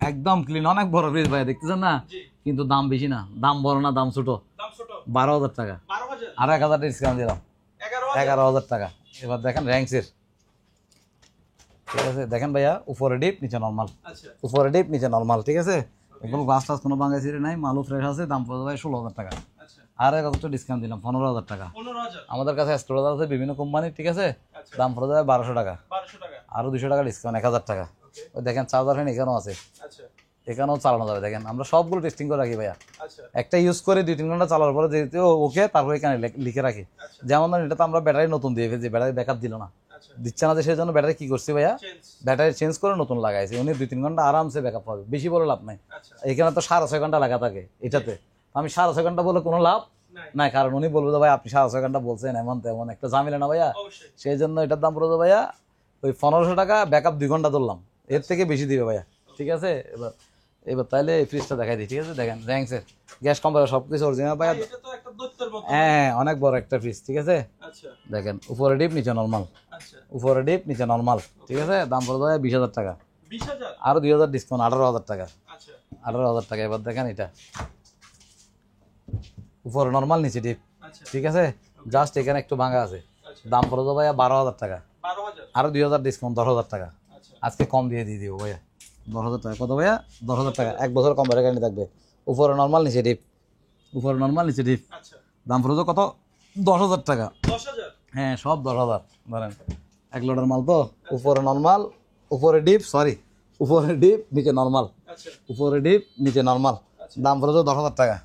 একদম ক্লিন, অনেক বড় ফ্রিজ ভাইয়া, দেখতেছেন না। জি কিন্তু দাম বেশি না, দাম বড় না, দাম ছোট। দাম ছোট 12,000 টাকা, 12000 আর 1,000 ডিসকাউন্ট দিলাম, 11000 11,000 টাকা। এবার দেখেন র্যাঙ্কসের, ঠিক আছে। দেখেন ভাইয়া, উপরে ডিপ নিচে নর্মাল, আচ্ছা উপরে ডিপ নিচে নর্মাল, ঠিক আছে। এগুলো গ্লাস টাস কোনো বাঙ্গাই সিঁড়ি নাই, মালও ফ্রেশ আছে। দাম পড়ে ভাই 16,000 টাকা, আচ্ছা আর 1,000 ডিসকাউন্ট দিলাম, 15,000 টাকা। 15000 আমাদের কাছে স্টোরেজ আছে বিভিন্ন কোম্পানির, ঠিক আছে। আচ্ছা দাম পড়ে যাবে 1200 টাকা, 1200 টাকা আরও 200 টাকা ডিসকাউন্ট, 1,000 টাকা। ওকে ওই দেখেন চার্জার ফ্যান এখানেও আছে, আচ্ছা এখানেও চালানো যাবে। দেখেন আমরা সবগুলো টেস্টিং করে রাখি ভাইয়া, আচ্ছা একটা ইউজ করে 2-3 ঘন্টা চালার পরে যেহেতু ওকে, তারপরে এখানে লিখে রাখি। আচ্ছা যেমন ধরেন এটা তো আমরা ব্যাটারি নতুন দিয়ে ফেলছি, ব্যাটারি ব্যাকআপ দিল না, আচ্ছা দিচ্ছে না, যে সেই জন্য ব্যাটারি কি করছি ভাইয়া, চেঞ্জ ব্যাটারি চেঞ্জ করে নতুন লাগাইছি। উনি 2-3 ঘন্টা আরামসে ব্যাকআপ পাবে, বেশি বলে লাভ নাই। আচ্ছা এখানে তো 6.5 ঘন্টা লাগা থাকে এটাতে, আমি 6.5 ঘন্টা বলে কোনো লাভ নাই নাই, কারণ উনি বলবে যে ভাই আপনি 6.5 ঘন্টা বলছেন, এমন তেমন একটা ঝামেলা না ভাইয়া। অবশ্যই সেই জন্য এটার দাম পড়বে ভাইয়া ওই 1500 টাকা, ব্যাকআপ 2 ঘন্টা ধরলাম, এর থেকে বেশি দিবে ভাইয়া, ঠিক আছে। এবার এবার তাহলে এই ফ্রিজটা দেখাই দিই, ঠিক আছে। দেখেন র্যাঙ্কসের গ্যাস কম্প্রেসর সব কিছু অরিজিনাল ভাইয়া। এটা তো একটা দৈত্যের মতো হ্যাঁ অনেক বড় একটা ফ্রিজ, ঠিক আছে। আচ্ছা দেখেন উপরে ডিপ নিচে নর্মাল, আচ্ছা উপরে ডিপ নিচে নর্মাল, ঠিক আছে। দাম পড়বে ভাইয়া 20,000 টাকা, 20000 আরো 2,000 ডিসকাউন্ট, 18,000 টাকা, আচ্ছা 18,000 টাকা। এবার দেখেন এটা উপরে নর্মাল নিচে ডিপ, আচ্ছা ঠিক আছে। জাস্ট এখানে একটু ভাঙা আছে, আচ্ছা দাম পড়বে ভাইয়া 12,000 টাকা, 12000 আরো 2,000 ডিসকাউন্ট, 10,000 টাকা। আচ্ছা আজকে কম দিয়ে দিব ভাইয়া, 10,000 টাকা। কত ভাইয়া? 10,000 টাকা, 1 বছর কম্পিউটার গ্যারান্টি থাকবে। উপরে নর্মাল নিচে ডিপ, উপরে নর্মাল নিচে ডিপ। আচ্ছা দাম পড়বে কত? 10,000 টাকা। 10000 হ্যাঁ সব 10,000 ধরেন, 1 লোডের মাল তো। উপরে নর্মাল, উপরে ডিপ, সরি উপরে ডিপ নিচে নর্মাল, আচ্ছা উপরে ডিপ নিচে নর্মাল। দাম পড়বে 10,000 টাকা।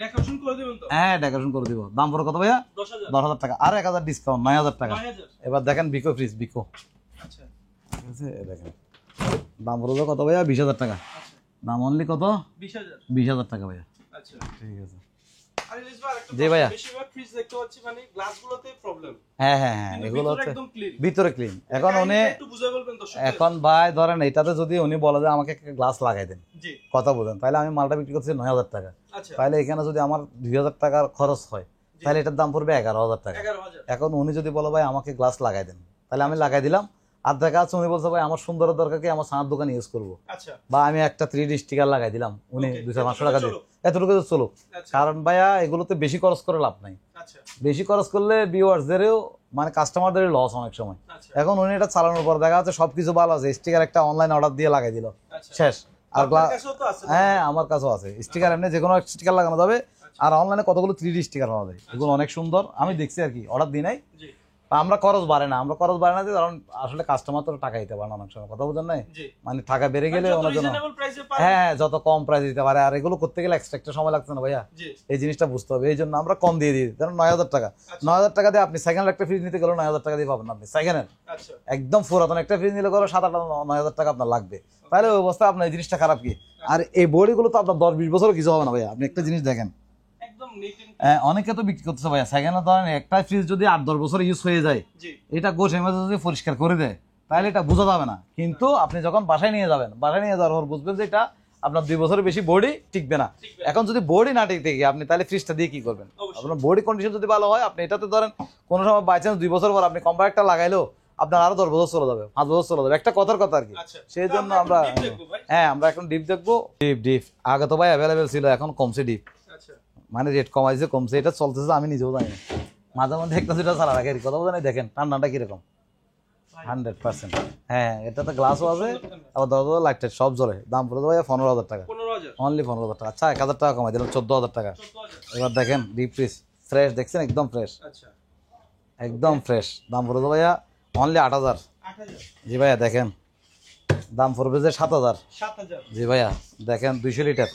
ডেকোরেশন করে দিবেন তো হ্যাঁ ডেকোরেশন করে দিব। দাম পড়বে কত ভাইয়া? 10000 10,000 টাকা, আর 1,000 ডিসকাউন্ট, 9,000 টাকা। 9000 এবার দেখেন বিকো ফ্রিজ, বিকো, আচ্ছা ঠিক আছে। দেখেন দাম পড়বে কত ভাইয়া? 20,000 টাকা। আচ্ছা দাম অনলি কত? 20000 20,000 টাকা ভাইয়া, আচ্ছা ঠিক আছে। আর ইলিশ ভাই একটা জি ভাইয়া। বেশিরভাগ ফ্রিজ দেখতে পাচ্ছি মানে গ্লাসগুলোতে প্রবলেম হ্যাঁ হ্যাঁ হ্যাঁ, কিন্তু এগুলো ভিতরে হচ্ছে একদম ক্লিন ভিতরে ক্লিন। এখন উনি, একটু বুঝাই বলবেন তো এখন ভাই ধরেন এটাতে যদি উনি বলে যে আমাকে গ্লাস লাগাই দেন, জি কথা বলেন, তাহলে আমি মালটা বিক্রি করছি 9,000 টাকা। আচ্ছা তাহলে এখানে যদি আমার 2,000 টাকার খরচ হয়, তাহলে এটার দাম পড়বে 11,000 টাকা। 11000 এখন উনি যদি বলে ভাই আমাকে গ্লাস লাগাই দেন, তাহলে আমি লাগাই দিলাম। আর দেখা যাচ্ছে উনি বলছে ভাই আমার সুন্দরের দরকার কি, আমার সানার দোকানে ইউজ করবো, আচ্ছা বা আমি একটা 3D স্টিকার লাগাই দিলাম, উনি Okay, 200-500 টাকা দিন, চলুক। এতটুকু তো চলুক। আচ্ছা কারণ ভাইয়া এগুলোতে বেশি খরচ করে লাভ নাই, আচ্ছা বেশি খরচ করলে ভিউয়ার্সদেরও মানে কাস্টমারদেরও লস অনেক সময়। আচ্ছা এখন উনি এটা চালানোর পর দেখা যাচ্ছে সবকিছু ভালো আছে, স্টিকার একটা অনলাইন অর্ডার দিয়ে লাগাই দিল, আচ্ছা শেষ। আর আপনার কাছেও তো আছে হ্যাঁ আমার কাছেও আছে স্টিকার, এমনি যে কোনো স্টিকার লাগানো যাবে। আর অনলাইনে কতগুলো 3D স্টিকার পাওয়া যায়, এগুলো অনেক সুন্দর, আমি দেখছি আর কি, অর্ডার দিই নাই। জি আমরা খরচ বাড়ে না, আমরা খরচ বাড়ে না যে, কারণ আসলে কাস্টমার তো টাকা দিতে পারে না অনেক সময়, কথা বুঝেন নাই, জি মানে টাকা বেড়ে গেলে ওনার জন্য, রিজনেবল প্রাইসে পাবেন হ্যাঁ যত কম প্রাইস দিতে পারে। আর এগুলো করতে গেলে এক্সট্রা একটা সময় লাগছে না ভাইয়া, জি এই জিনিসটা বুঝতে হবে। এই জন্য আমরা কম দিয়ে দিই, ধরুন 9,000 টাকা। 9,000 টাকা দিয়ে আপনি সেকেন্ড একটা ফ্রিজ নিতে গেলে 9,000 টাকা দিয়ে পাবেন আপনি সেকেন্ড হ্যান্ড। আচ্ছা একদম পুরাতন একটা ফ্রিজ নিলে করে 7-8-9,000 টাকা আপনার লাগবে। তাহলে ওই অবস্থায় আপনার এই জিনিসটা খারাপ কি? আর এই বডিগুলো তো আপনার 10-20 বছরও কিছু হবে না ভাইয়া। আপনি একটা জিনিস দেখেন, একদম নিট এন্ড অনেকে তো বিক্রি করতেছে ভাইয়া সেকেন্ড হ্যান্ড, ধরেন একটা ফ্রিজ যদি 8-10 বছর ইউজ হয়ে যায়, জি এটা গোছ এমার্জেন্সি পরিষ্কার করে দেয়, তাহলে এটা বোঝা যাবে না। কিন্তু আপনি যখন বাসায় নিয়ে যাবেন, বাসায় নিয়ে যাওয়ার পর বুঝবেন যে এটা আপনার 2 বছরের বেশি বডি টিকবে না। টিকবে। এখন যদি বডি না টিকতে গিয়ে আপনি তাহলে ফ্রিজটা দিয়ে কি করবেন? অবশ্যই। আপনার বডি কন্ডিশন যদি ভালো হয়, আপনি এটাতে ধরেন কোনো সময় বাই চান্স 2 বছর পর আপনি কম্পারেটরটা লাগাইলো, আপনার আরো 10 বছর চলে যাবে, 5 বছর চলে যাবে, একটা কথার কথা আর কি। আচ্ছা সেই তো জন্য আমরা আমরা, একটু deep দেখবো ভাই। হ্যাঁ আমরা এখন ডিপ দেখবো। ডিপ আগে তো ভাই অ্যাভেলেবেল ছিল, এখন কমছে ডিপ, আচ্ছা মানে রেট কমাইছে কমছে, এটা চলতেছে আমি নিজেও জানি না। মাঝে মধ্যে একটা দুটা চালা রাখে, কথা বলতে দেখেন ঠান্ডাটা কিরকম, 100%। হ্যাঁ এটাতে গ্লাসও আছে, আবার দরজা লাইট টাইট সব জ্বলে। দাম পড়ে ভাই 15,000 টাকা, 15000 অনলি 15,000 টাকা। আচ্ছা 1,000 টাকা কমাই দিলাম, 14,000 টাকা। 14000 এবার দেখেন ডিপ ফ্রিজ ফ্রেশ, দেখছেন একদম ফ্রেশ, আচ্ছা একদম ফ্রেশ। দাম পড়ে ভাইয়া অনলি 8,000। 8000 জি ভাইয়া দেখেন, দাম পড়বে যে 7,000। 7000 জি ভাইয়া দেখেন 200 লিটার,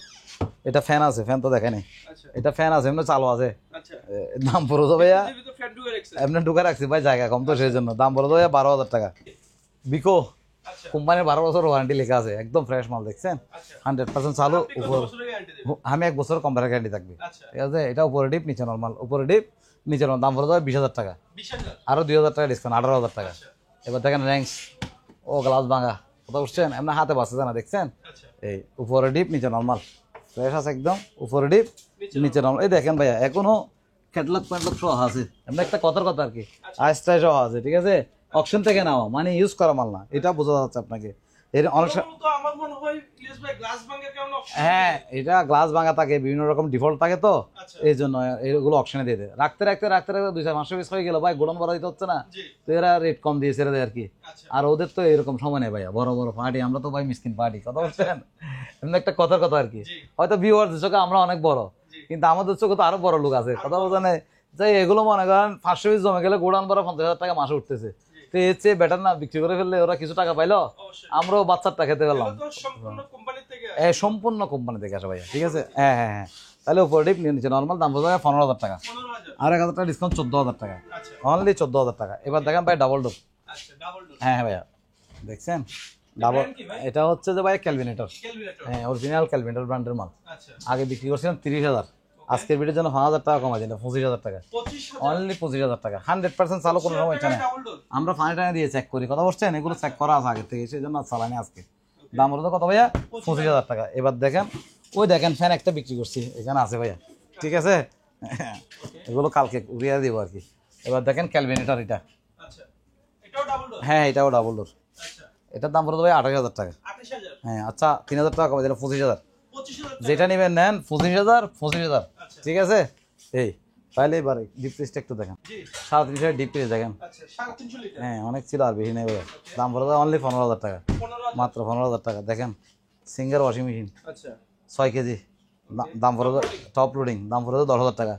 এটা ফ্যান আছে, ফ্যান তো দেখেনি, আচ্ছা এটা ফ্যান আছে এমনি চালু আছে। আচ্ছা দাম পড়ো তো ভাইয়া, এর ভিতর ফ্যান ঢুকে রাখছেন। এমনি ঢুকে রাখছি ভাই, জায়গা কম তো সেই জন্য। দাম পড়ো তো ভাইয়া 12,000 টাকা। বিকো আচ্ছা কোম্পানির 12 বছর ওয়ারেন্টি লেখা আছে, একদম ফ্রেশ মাল দেখছেন, আচ্ছা 100% চালু। আপনি কত উপর বছরের গ্যারান্টি দেবেন? আমি 1 বছর কোম্পানির গ্যারান্টি থাকবে, আচ্ছা ঠিক আছে। এটা উপরে ডিপ নিচে নরমাল, উপরে ডিপ নিচে নরমাল। দাম পড়ো তো 20,000 টাকা, 20,000 আরো 2,000 টাকা ডিসকাউন্ট, 18,000 টাকা। আচ্ছা এবার দেখেন র্যাঙ্কস, ও গ্লাস ভাঙা, কথা বুঝছেন, এমনি হাতে বাঁচছে না দেখছেন। আচ্ছা এই উপরে ডিপ নিচে নরমাল, ফ্রেশ আছে একদম। উপরে ডিপ নিচে নরমাল। এই দেখেন ভাইয়া এখনো ক্যাটলগ প্যাটলগ সহ আছে, এমনি একটা কথার কথা আর কি, আইসটাই সহ আছে, ঠিক আছে। অকশন থেকে নাও, মানে ইউজ করা মাল না, এটা বোঝা যাচ্ছে আপনাকে। এর অনেক তো আমার মনে হয় ইলিয়াস ভাই গ্লাস ভাঙার কারণে অপশন। হ্যাঁ, এটা গ্লাস ভাঙা থাকে, বিভিন্ন রকম ডিফল্ট থাকে তো, আচ্ছা এই জন্য এগুলো অপশনে দিয়ে দেয়। রাখতে রাখতে 2-4 মাস পিস হয়ে গেল ভাই, গোডন ভরা দিতে হচ্ছে না, জি তো এরা রেট কম দিয়ে ছেড়ে দেয় আর কি। আচ্ছা আর ওদের তো এরকম সময় নেই ভাইয়া, বড় বড় পার্টি, আমরা তো ভাই মিসকিন পার্টি, কথা বলছেন, এমনি একটা কথার কথা আর কি। জি হয়তো ভিউয়ার্সদের চোখে আমরা অনেক বড়, জি কিন্তু আমাদের চোখে তো আরো বড় লোক আছে, কথা বলছেন। যে এগুলো মনে করেন 500 পিস জমে গেলে গোডাউন ভরা 50,000 টাকা মাসে উঠতেছে, তো এর চেয়ে বেটার না, বিক্রি করে ফেললে ওরা কিছু টাকা পাইলো, অবশ্যই। আমরাও বাচ্চারটা খেতে পেলাম। এগুলো তো সম্পূর্ণ কোম্পানি থেকে সম্পূর্ণ কোম্পানি থেকে আসে ভাইয়া, ঠিক আছে। হ্যাঁ হ্যাঁ হ্যাঁ, তাহলে উপরে ডিপ নিচে নর্মাল। দাম পড়বে 15,000 টাকা, 15,000 আর 1,000 টাকা ডিসকাউন্ট 14,000 টাকা, আচ্ছা অনলি 14,000 টাকা। এবার দেখেন ভাই ডাবল ডোর, আচ্ছা ডাবল ডোর হ্যাঁ হ্যাঁ ভাইয়া দেখছেন ডাবল। brand কি ভাই? এটা হচ্ছে যে ভাই ক্যালভিনেটর, ক্যালকুলেটর হ্যাঁ অরিজিনাল ক্যালভিনেটর ব্র্যান্ডের মাল। আচ্ছা আগে বিক্রি করছিলাম 30,000, আজকের ভিডিওর জন্য 5,000 টাকা কমাই দিন, 25,000 টাকা, 25,000 অনলি 25,000 টাকা। 100% চালু, কোনো সময় এটা না। ডাবল ডোর আমরা পানি টানি দিয়ে চেক করি, কথা বলছেন, এগুলো চেক করা আছে আগে থেকে, সেই জন্য চালানি আজকে। দাম হলো কত ভাইয়া? 25,000 টাকা। এবার দেখেন, ওই দেখেন ফ্যান একটা বিক্রি করছি, এখানে আছে ভাইয়া, ঠিক আছে। এগুলো কালকে উড়িয়ে দিব আর কি। এবার দেখেন ক্যালভিনেটর, এটা আচ্ছা এটাও ডাবল ডোর হ্যাঁ, এটাও ডাবল ডোর। আচ্ছা এটার দাম পড়তো ভাই 28,000 টাকা। 28,000 হ্যাঁ আচ্ছা, 3,000 টাকা কমে দিলে 25,000, 25,000 যেটা নেবেন নেন, 25,000, আচ্ছা ঠিক আছে। এই তাহলে এবারে ডিপ পিসটা একটু দেখেন, জি 350 ডিপ পিস দেখেন। আচ্ছা 350 লিটার হ্যাঁ অনেক ছিল, আর বেশি নেই ভাইয়া। দাম পড়তো অনলি 15,000 টাকা, 15,000 মাত্র 15,000 টাকা। দেখেন সিঙ্গার ওয়াশিং মেশিন আচ্ছা 6 কেজি, দাম পড়তো টপ লোডিং, দাম পড়তো 10,000 টাকা।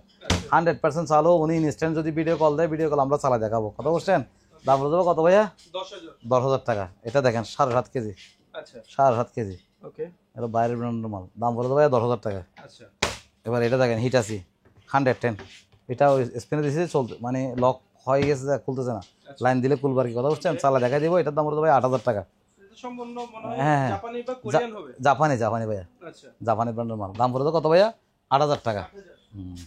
100% চালু, উনি ইনস্ট্যান্ট যদি ভিডিও কল দেয়, ভিডিও কল আমরা চালা দেখাবো, কথা বলছেন। দাম পড়তো কত ভাইয়া? 10,000 10,000 টাকা। এটা দেখেন 7.5 কেজি, আচ্ছা 7.5 কেজি, ওকে এটা বাইরের ব্র্যান্ডের মাল। দাম পড়তো ভাইয়া 10,000 টাকা। আচ্ছা এবার এটা দেখেন হিটাচি 110, এটা ওই স্পিনে দিয়েছে, চলতে মানে লক হয়ে গেছে, খুলতেছে না, লাইন দিলে খুলবার কি, কথা বলছেন। চালা দেখা দিব। এটার দাম পড়তো ভাই 8,000 টাকা। এটা সম্পূর্ণ মনে হয় হ্যাঁ জাপানি বা কোরিয়ান হবে জাপানি ভাইয়া, আচ্ছা জাপানি ব্র্যান্ডের মাল। দাম পড়তো কত ভাইয়া? 8,000 টাকা। 8,000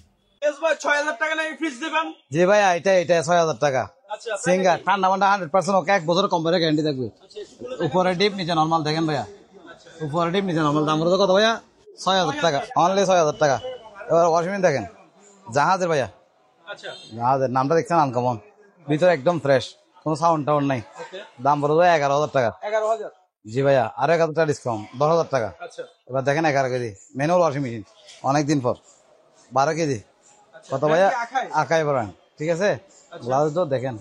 এস ভাই 6,000 টাকা নাকি ফ্রিজ দিবেন জি ভাইয়া, এটা 6,000 টাকা। আচ্ছা সিঙ্গার ঠান্ডা মান্ডা 100% ওকে, 1 বছর কোম্পানির গ্যারান্টি থাকবে। আচ্ছা স্কুলে উপরে ডিপ নিচে নরমাল, দেখেন ভাইয়া উপরে ডিপ নিচে নরমাল। দাম পড়তো কত ভাইয়া? 6,000 টাকা, অনলি 6,000 টাকা। এবার ওয়াশিং মেশিন দেখেন, জাহাজের ভাইয়া, আচ্ছা জাহাজের নামটা দেখছেন, আনকমন, ভিতরে একদম ফ্রেশ, কোনো সাউন্ড টাউন্ড নাই। ওকে দাম পড়তো ভাই 11,000 টাকা। 11,000 জি ভাইয়া, আরো 1,000 টাকা ডিসকাউন্ট, 10,000 টাকা। আচ্ছা এবার দেখেন 11 কেজি ম্যানুয়াল ওয়াশিং মেশিন, অনেকদিন পর 12 কেজি, কত ভাইয়া? আকাই ব্র্যান্ড, ঠিক আছে। গ্লাস তো দেখেন,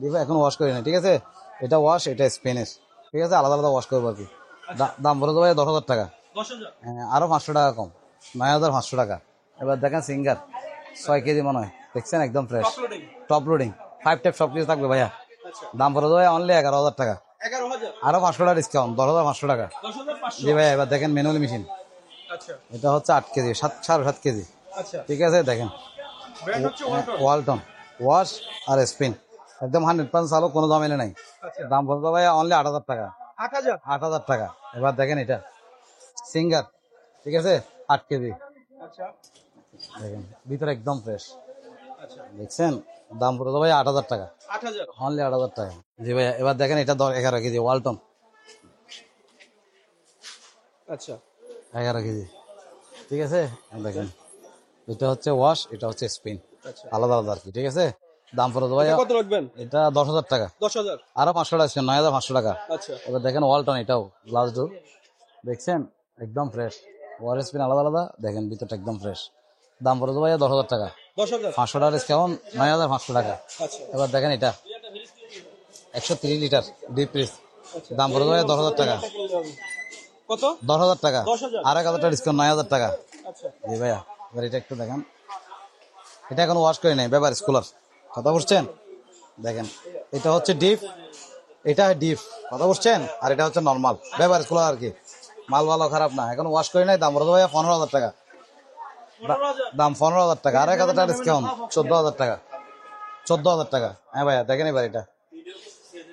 দিবা এখন ওয়াশ করি না, ঠিক আছে। এটা ওয়াশ, এটা স্পেনের, ঠিক আছে, আলাদা আলাদা ওয়াশ করবো আর কি। দাম পড়তো ভাইয়া 10,000 টাকা। 10,000 হ্যাঁ, আরো 500 টাকা কম, 9,500 টাকা। এবার দেখেন সিঙ্গার 6 কেজি মনে হয়, দেখছেন একদম fresh, uploading top loading, 5 type সব কিছু থাকবে ভাইয়া। আচ্ছা দাম পড়তো ভাইয়া অনলি 11,000 টাকা, 11,000 আরো 500 টাকা ডিসকাউন্ট, 10,500 টাকা। 10,500 জি ভাইয়া, এবার দেখেন ম্যানুয়াল মেশিন, আচ্ছা এটা হচ্ছে 8 কেজি, 7.5 কেজি, আচ্ছা ঠিক আছে। দেখেন ব্র্যান্ড হচ্ছে ওয়ালটন ওয়ালটন, ওয়াশ আর স্পিন, একদম 100% চালু, কোনো ঝামেলা নাই। আচ্ছা দাম পড়তো ভাইয়া অনলি 8,000 টাকা, 8,000 8,000 টাকা। এবার দেখেন এটা সিঙ্গার, ঠিক আছে, 8 কেজি, আচ্ছা দেখেন ভিতরে একদম ফ্রেশ, আচ্ছা দেখছেন। দাম পড়তো ভাইয়া 8,000 টাকা, 8,000 অনলি 8,000 টাকা। জি ভাইয়া, এবার দেখেন এটা 11 কেজি ওয়ালটন, আচ্ছা 11 কেজি, ঠিক আছে। দেখেন এটা হচ্ছে ওয়াশ, এটা হচ্ছে স্পিন, আচ্ছা আলাদা আলাদা আর কি, ঠিক আছে। দাম পড়তো ভাইয়া কত রাখবেন এটা 10,000 টাকা, 10,000 আরো 500 টাকা, 9,500 টাকা। আচ্ছা এবার দেখেন ওয়ালটন, এটাও গ্লাস ডোর, দেখছেন একদম ফ্রেশ, ওয়ার স্পিন আলাদা আলাদা, দেখেন ভিতরটা একদম ফ্রেশ। দাম পড়তো ভাইয়া 10,000 টাকা, 10,000 500 টাকা ডিসকাউন্ট, 9,500 টাকা। আচ্ছা এবার দেখেন এটা 130 লিটার ডিপ ফ্রিজ, দাম পড়তো ভাইয়া 10,000 টাকা, কত 10,000 টাকা, 10,000 আর 1,000 টাকা ডিসকাউন্ট, 9,000 টাকা। আচ্ছা জি ভাইয়া, এবার এটা একটু দেখেন, এটা এখন ওয়াশ করে নেই, ব্যাপার স্কুলার, কথা বুঝছেন। দেখেন এটা হচ্ছে ডিপ, এটা ডিপ, কথা বুঝছেন, আর এটা হচ্ছে নর্মাল ব্যাপার স্কুলার আর কি। মাল ভালো খারাপ না, এখন ওয়াশ করি নাই, দাম বলতে ভাইয়া 15,000 টাকা, 15,000 দাম 15,000 টাকা, আর 1,000 টাকা ডিসকাউন্ট, 14,000 টাকা, 14,000 টাকা। হ্যাঁ ভাইয়া দেখেন এবার এটা,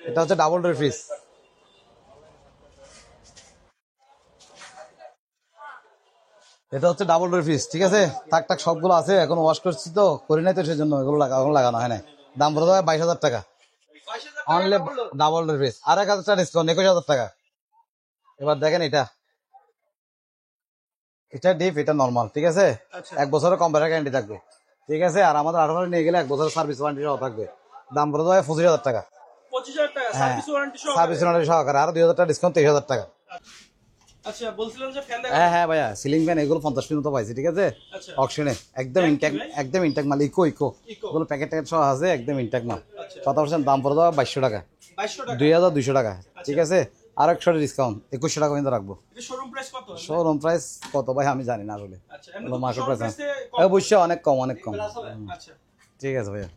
এটা হচ্ছে ডাবল ডোর ফ্রিজ। এটা হচ্ছে ডাবল ডোর ফ্রিজ, ঠিক আছে, থাক থাক সবগুলো আছে, এখন ওয়াশ করছি তো, করি নাই তো সেজন্য এগুলো লাগানো হয় নাই। দাম বলতে ভাই 22,000 টাকা, 22,000 অনলি ডাবল ডোর ফ্রিজ, আর 1,000 টাকা ডিসকাউন্ট, 21,000 টাকা। এবার দেখেন এটা, এটা ডিপ, এটা নরমাল, ঠিক আছে, আচ্ছা 1 বছরের কম্পিউটার গ্যারান্টি থাকবে, ঠিক আছে, আর আমাদের 18 নিয়ে গেলে 1 বছরের সার্ভিস ওয়ারেন্টি সহ থাকবে। দাম বলতে ভাই 25,000 টাকা, 25,000 টাকা হ্যাঁ সার্ভিস ওয়ারেন্টি সহ। সার্ভিস ওয়ারেন্টি সহকারে, আর 2,000 টাকা ডিসকাউন্ট, 23,000 টাকা। আচ্ছা বলছিলেন যে ফ্যান দেখা। হ্যাঁ হ্যাঁ ভাইয়া, সিলিং ফ্যান এগুলো 50 পিস মতো পাইছি, ঠিক আছে, আচ্ছা অকশনে একদম ইনটেক, একদম ইনটেক মাল, ইকো ইকো, ইকো। এগুলো প্যাকেট ট্যাকেট সহ আছে, একদম ইনটেক মাল। আচ্ছা 7%, দাম পড়ে দেওয়া 2200 টাকা, 2200 টাকা। 2,200 টাকা, ঠিক আছে, আর 100 ডিসকাউন্ট, 2100 টাকা পর্যন্ত রাখবো। এটা শোরুম প্রাইস কত? শোরুম প্রাইস কত ভাই আমি জানি না আসলে, আচ্ছা এমনি মার্কেট শোরুম প্রাইস প্রাইসে অবশ্যই অনেক কম, অনেক কম। আচ্ছা ঠিক আছে ভাইয়া।